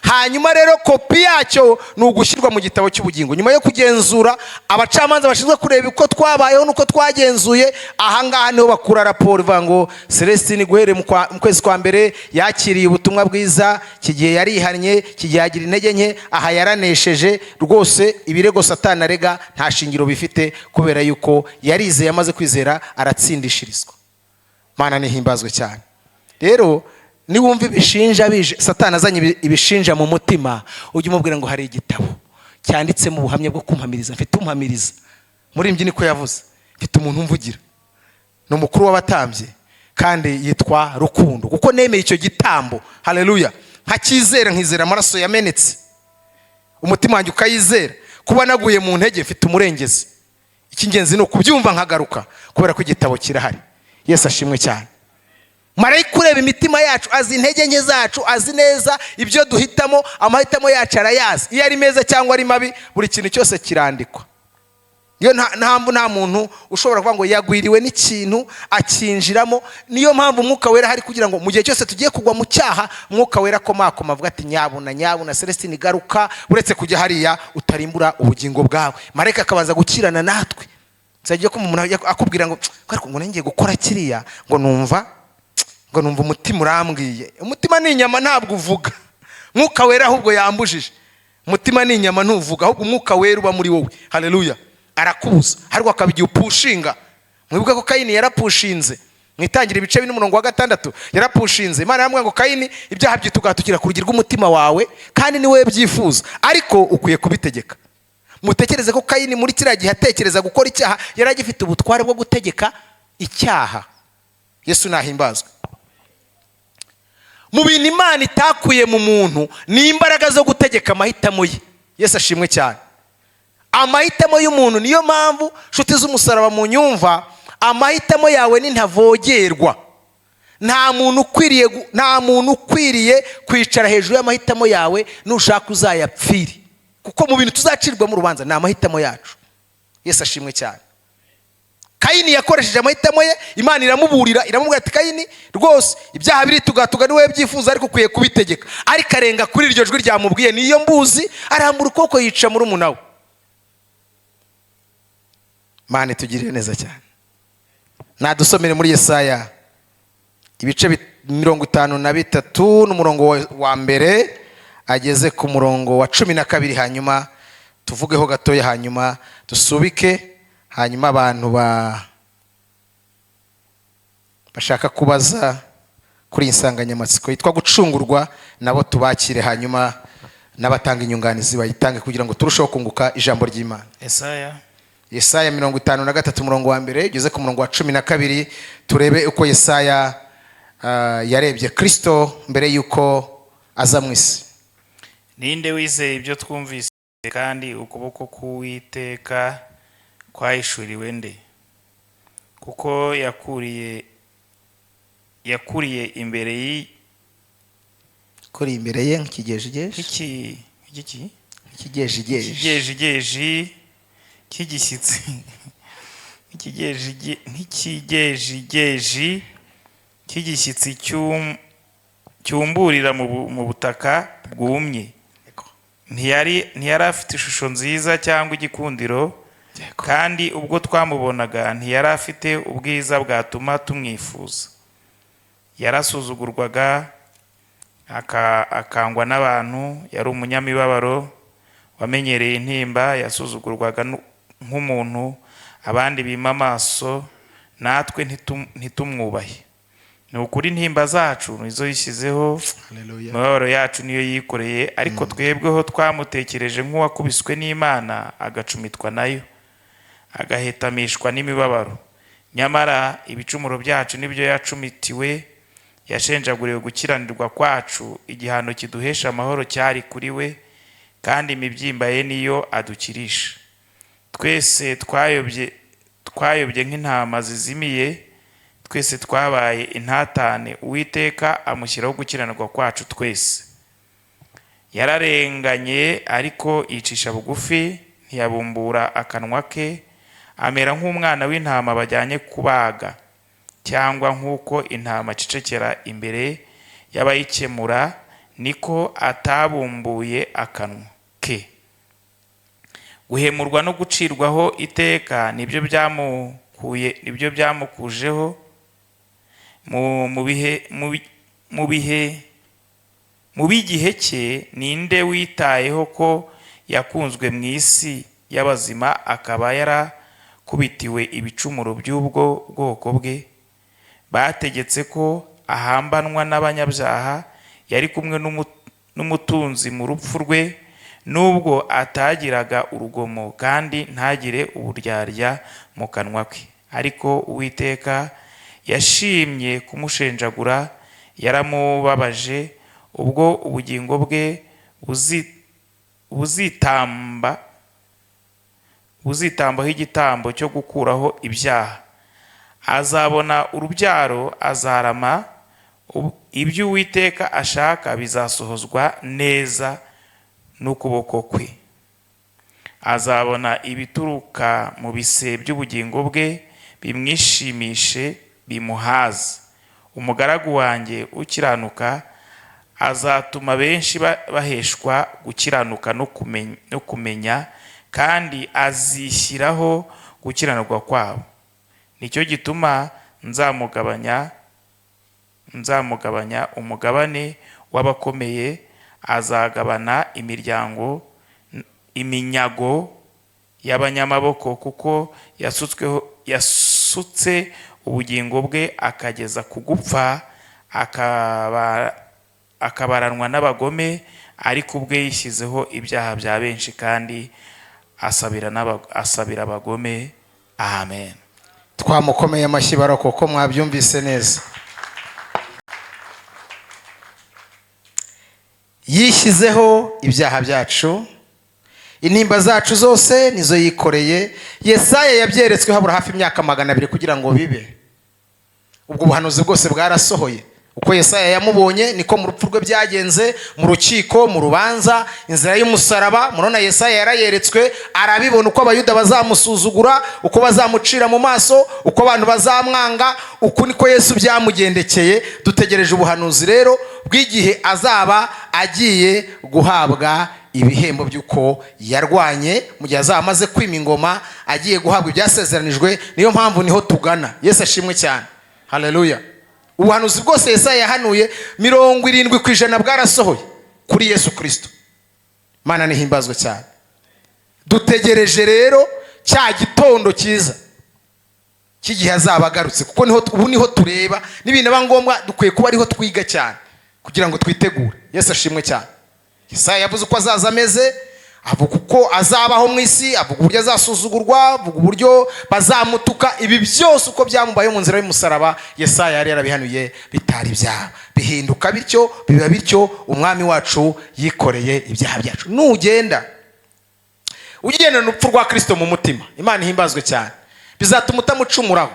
Speaker 1: Hanyuma rero kopi yacyo ni ugushyirwa mu gitabo cy'ubugingo. Nyuma yo kugenzura, abacamanza bashinzwe kureba uko twabayeho nuko twagenzuye, ahangaha niho bakura raporo ivuga ngo Celestine guhere mu kwezi kwa mbere yakiriye ubutumwa bwiza, kigihe yarihannye, kigihe yagira intege nke, aha yaranesheje rwose. Ibirego Satani arega nta shingiro bifite, kubera yuko yarizeye, amaze kwizera aratsindishirizwa. Mana nihimbazwe cyane. Rero niwumva ibishinja bije, Satani azanye ibishinja mu mutima, ujye umubwira ngo hari igitabo cyanditsemo ubuhamya bwo kumpamiriza. Mfite umpamiriza. Muri mbyini ko yavuze, mfite umuntu umvugira, ni umukuru w'abatambye kandi yitwa Rukundo, kuko nemeye icyo gitambo. Haleluya. Nkakizera, nkizera amaraso yamenetse, umutima wanjye ukayizera. Kuba naguye mu ntege, mfite umurengezi. Icy'ingenzi ni ukubyumva nkagaruka, kubera ko igitabo kirahari. Yesu ashimwe cyane. Marayika ureba imitima yacu, azi intege nke zacu, azi neza ibyo duhitamo, amahitamo yacu arayazi. Iyo ari meza cyangwa ari mabi, buri kintu cyose kirandikwa. Iyo nta muntu ushobora kuvuga ngo yagwiriwe n'ikintu akinjiramo. Niyo mpamvu Mwuka Wera hari kugira ngo mu gihe cyose tugiye kugwa mu cyaha, Mwuka Wera akomakoma avuga ati nyabuna Celestine garuka, uretse kujya hariya utarimbura ubugingo bwawe. Marayika akabaza gukirana natwe. Nzagiye ko umuntu akubwira ngo ngiye gukora kiriya, ngo numva umutima urambwiye. Umutima ni inyama, ntabwo uvuga. Mwuka Wera ahubwo yambujije. Umutima ni inyama, ntuvuga, ahubwo Mwuka Wera uba muri wowe. Haleluya. Arakubuza, ariko akabigiye upushinga. Mwibuke ko Kayini yarapushinze. Mwitangira ibice 4:6 yarapushinze. Imana yamubwiye ngo Kayini, ibyaha bye tugatukira ku rugi rw'umutima wawe, kandi ni wowe byifuza, ariko ukwiye kubitegeka. Mutekereze ko Kayini muri kiriya gihe atekereza gukora icyaha, yari agifite ubutware bwo gutegeka icyaha. Yesu nahimbazwe. Mu bintu Imana itakuye mu muntu ni imbaraga zo gutegeka amahitamo ye. Yesu ashimwe cyane. amahitamo y'umuntu. Niyo mpamvu nshuti z'umusaraba mu nyumva, amahitamo yawe ni ntavogerwa. Nta muntu ukwiriye kwicara hejuru y'amahitamo yawe, nushaka uzayapfire, kuko mu bintu tuzacirwa mu rubanza ni amahitamo yacu. Yesu ashimwe cyane. Kayini yakoresheje amahitamo ye, Imana iramuburira, iramubwira ati Kayini rwose ibyaha biri tugatuga, ni wowe byifuza ariko ukwiye kubitegeka. Ariko arenga kuri iryo jwi ryamubwiye, niyo mbuzi, arambura ukuboko yica murumuna we. Imana itugirire neza cyane. Nadusomere muri Yesaya ibice 53 n'umurongo wa mbere ageze ku murongo wa 12, hanyuma tuvugeho gatoya, hanyuma dusubike, hanyuma abantu bashaka kubaza kuri insanganyamatsiko yitwa gucungurwa nabo tubakire, hanyuma n'abatanga inyunganizi bayitange kugira ngo turusheho kunguka ijambo ry'Imana. Yesaya 53 umurongo wa mbere ugeze ku murongo wa 12, turebe uko Yesaya yarebye Kristo mbere yuko aza mu isi.
Speaker 2: Ninde wizeye ibyo twumvise, kandi ukuboko k'Uwiteka kwahishuriwe nde? Kuko yakuriye imbere
Speaker 1: ye nk'ikigejigeji
Speaker 2: cy'igishyitsi nk'ikigejigeji cy'igishyitsi cyumburira mu butaka bwumye. Ntiyari afite ishusho nziza cyangwa igikundiro, kandi ubwo twamubonaga ntiyari afite ubwiza bwatuma tumwifuza. Yarasuzugurwaga akangwa n'abantu, yari umunyamibabaro, wamenyereye intimba, yasuzugurwaga nk'umuntu abandi bima amaso, natwe ntitumwubahe. Ni ukuri intimba zacu nizo yishyizeho, imibabaro yacu niyo yikoreye, ariko twebweho twamutekereje nk'uwakubiswe n'Imana, agacumitwa nayo, agahetamishwa n'imibabaro. Nyamara ibicumuro byacu nibyo yacumitiwe, yashenjaguriwe gukiranirwa kwacu, igihano kiduhesha amahoro cyari kuri we, kandi imibyimba ye niyo adukirisha. Twese twayobye nk'intama zizimiye, twese twabaye intatane, Uwiteka amushyiraho gukiranirwa kwacu twese. Yararenganye ariko yicisha bugufi, ntiyabumbura akanwa ke, amera nk'umwana w'intama bajyanye kubaga, cyangwa nk'uko intama acecekera imbere y'abayikemura, niko atabumbuye akanwa ke. Guhemurwa no gucirwaho iteka nibyo byamukujeho mu b'igihe cye. Ninde witayeho ko yakunzwe mu isi y'abazima, akaba yarakubitiwe ibicumuro by'ubwo bwoko bwe? Bategetse ko ahambanwa n'abanyabyaha, yari kumwe n'umutunzi mu rupfu rwe, nubwo atagiraga urugomo kandi ntagire uburyarya mu kanwa ke. Ariko Uwiteka yashimye kumushenjagura, yaramubabaje. Ubwo ubugingo bwe buzitambaho igitambo cyo gukuraho ibyaha, azabona urubyaro, azarama. Ibyo Uwiteka ashaka bizasohozwa neza n'ukuboko kwe. Azabona ibituruka mu bise by'ubugingo bwe, bimwishimishe, bimuhaze. Umugaragu wanjye ukiranuka azatuma benshi baheshwa gukiranuka no kumenya, kandi azishyiraho gukiranirwa kwabo. Nicyo gituma nzamugabanya umugabane w'abakomeye, azagabana iminyago y'abanyamaboko, kuko yasutse ubugingo bwe akageza ku gupfa, akabaranwa n'abagome, ariko ubwe yishyizeho ibyaha bya benshi, kandi asabira abagome. Amen.
Speaker 1: Twamukomeye amashyi baroko ko mwabyumvise neza. Yishyizeho ibyaha byacu, intimba zacu zose nizo yikoreye. Yesaya yabyeretswe habura hafi imyaka 200 kugira ngo bibe. Ubwo buhanuzi bwose bwarasohoye. Uko Yesaya yamubonye niko mu rupfu rwe byagenze, mu rukiko, mu rubanza, inzira y'umusaraba. Murona Yesaya yarayeretswe, arabibona uko abayuda bazamusuzugura, uko bazamucira mu maso, uko abantu bazamwanga. Uko niko Yesu byamugendekeye. Dutegereje ubuhanuzi rero bw'igihe azaba agiye guhabwa ibihembo by'uko yarwanye, mu gihe azaba amaze kwima ingoma, agiye guhabwa ibyasezeranijwe. Niyo mpamvu niho tugana. Yesu ashimwe cyane. Haleluya. Ubuhanuzi bwose Yesaya yahanuye 70% bwarasohoye kuri Yesu Kristo. Mana nihimbazwe cyane. Dutegereje rero cya gitondo cyiza cy'igihe azaba agarutse, kuko ubu niho tureba n'ibintu abangombwa dukwiye kuba ariho twiga cyane kugira ngo twitegure. Yesu ashimwe cyane. Yesaya yavuze uko azaza ameze, avuga uko azabaho mu isi, avuga uburyo azasuzugurwa, avuga uburyo bazamutuka. Ibi byose uko byamubaye mu nzira y'umusaraba, Yesaya yari yarabihanuye bitari byabo. Bihinduka bityo, biba bityo. Umwami wacu yikoreye ibyaha byacu. Nugenda ugenda n'urupfu rwa Kristo mu mutima, Imana ihimbazwe cyane, bizatuma utamucumuraho.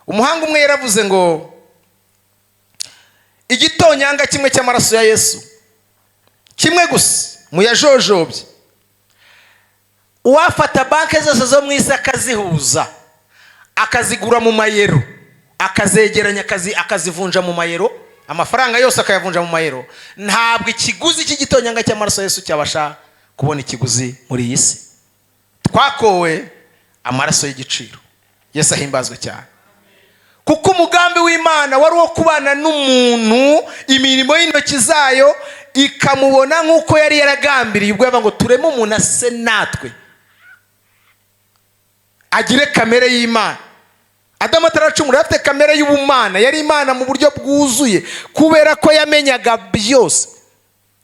Speaker 1: Umuhanga umwe yaravuze ngo igitonyanga kimwe cy'amaraso ya Yesu, kimwe gusa muyajojobye, uwafata banke zose zo mu isi akazihuza, akazigura mu mayero, akazegeranya, akazivunja mu mayero, amafaranga yose akayavunja mu mayero, ntabwo ikiguzi cy'igitonyanga cy'amaraso ya Yesu cyabasha kubona ikiguzi muri iyi si. Twakowe amaraso y'igiciro. Yesu ahimbazwe cyane. Kuko umugambi w'Imana wari wo kubana n'umuntu, imirimo y'intoki zayo ikamubona nk'uko yari yaragambiriye. Ubwo yavuga ngo tureme umuntu ase natwe, agire kamere y'Imana. Adamu ataracumura afite kamere y'ubumana, yari Imana mu buryo bwuzuye kubera ko yamenyaga byose.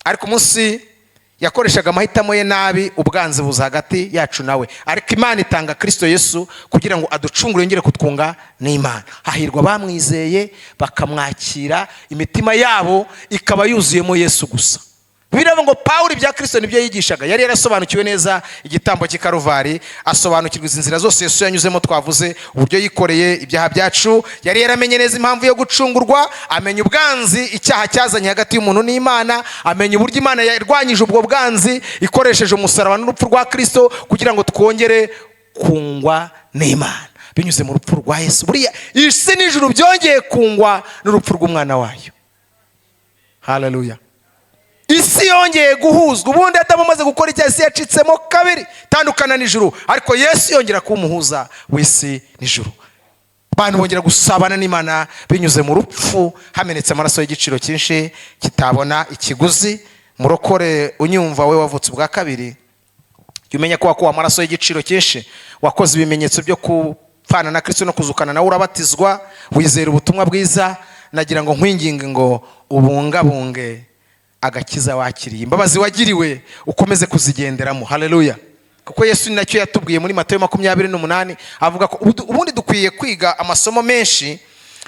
Speaker 1: Ariko umunsi yakoreshaga amahitamo ye nabi, ubwanzi buza hagati yacu nawe. Ariko Imana itanga Kristo Yesu kugira ngo aducungure, yongere kutwunga n'Imana. Hahirwa bamwizeye bakamwakira, imitima yabo ikaba yuzuyemo Yesu gusa. Biravuga ngo Pawulo ibya Kristo nibyo yigishaga. Yari yarasobanukiwe neza igitambo cy'Ikaruvari, asobanukirwa inzira zose Yesu yanyuzemo. Twavuze uburyo yikoreye ibyaha byacu. Yari yaramenye neza impamvu yo gucungurwa, amenya ubwanzi icyaha cyazanye hagati y'umuntu n'Imana, amenya uburyo Imana yarwanyije ubwo bwanzi ikoresheje umusaraba n'urupfu rwa Kristo kugira ngo twongere kungwa n'Imana binyuze mu rupfu rwa Yesu. Buriya isi n'ijuru byongeye kungwa n'urupfu rw'umwana wayo. Haleluya. Isi yongeye guhuzwa. Ubundi Adamu amaze gukora icyaha, isi yacitsemo kabiri, tandukana n'ijuru. Ariko Yesu yongera kuba umuhuza w'isi n'ijuru. Abantu bongera gusabana n'Imana binyuze mu rupfu, hamenetse amaraso y'igiciro cyinshi kitabona ikiguzi. Murokore unyumva, we wavutse ubwa kabiri, umenya ko wakuwe amaraso y'igiciro cyinshi, wakoze ibimenyetso byo kupfana na Kristo no kuzukana nawe, urabatizwa, wizera ubutumwa bwiza. Nagira ngo nkwinginge ngo ubungabunge agakiza wakiriye, imbabazi wagiriwe ukomeze kuzigenderamo. Haleluya. Kuko Yesu ni nacyo yatubwiye muri Matayo 28 avuga ko ubundi dukwiye kwiga amasomo menshi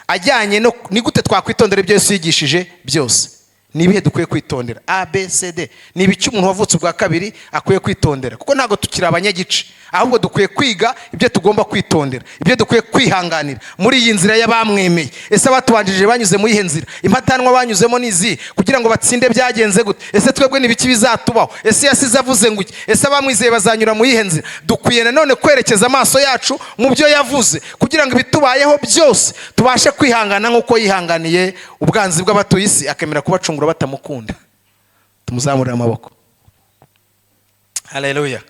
Speaker 1: ajyanye no ni gute twakwitondera ibyo Yesu yigishije byose. Nibihe dukwiye kwitondera? A B C D. Nibi cyo umuntu wavutse ubwa kabiri akwiye kwitondera, kuko ntago tukira abanyagice, ahubwo dukwiye kwiga ibyo tugomba kwitondera, ibyo dukwiye kwihanganira muri iyi nzira y'abamwemeye. Ese abatubanjije banyuze muri iyi nzira, impatanwa banyuzemo nizi kugira ngo batsinde byagenze gute? Ese twebwe nibiki bizatubaho? Ese yasize avuze ngo iki? Ese abamwizeye bazanyura muri iyi nzira? Dukwiye nanone kwerekeza amaso yacu mu byo yavuze kugira ngo ibitubayeho byose tubashe kwihangana nk'uko yihanganiye ubwanzi bw'abatuye isi, akemera kubacungura batamukunda. Tumuzamurire amaboko. Haleluya.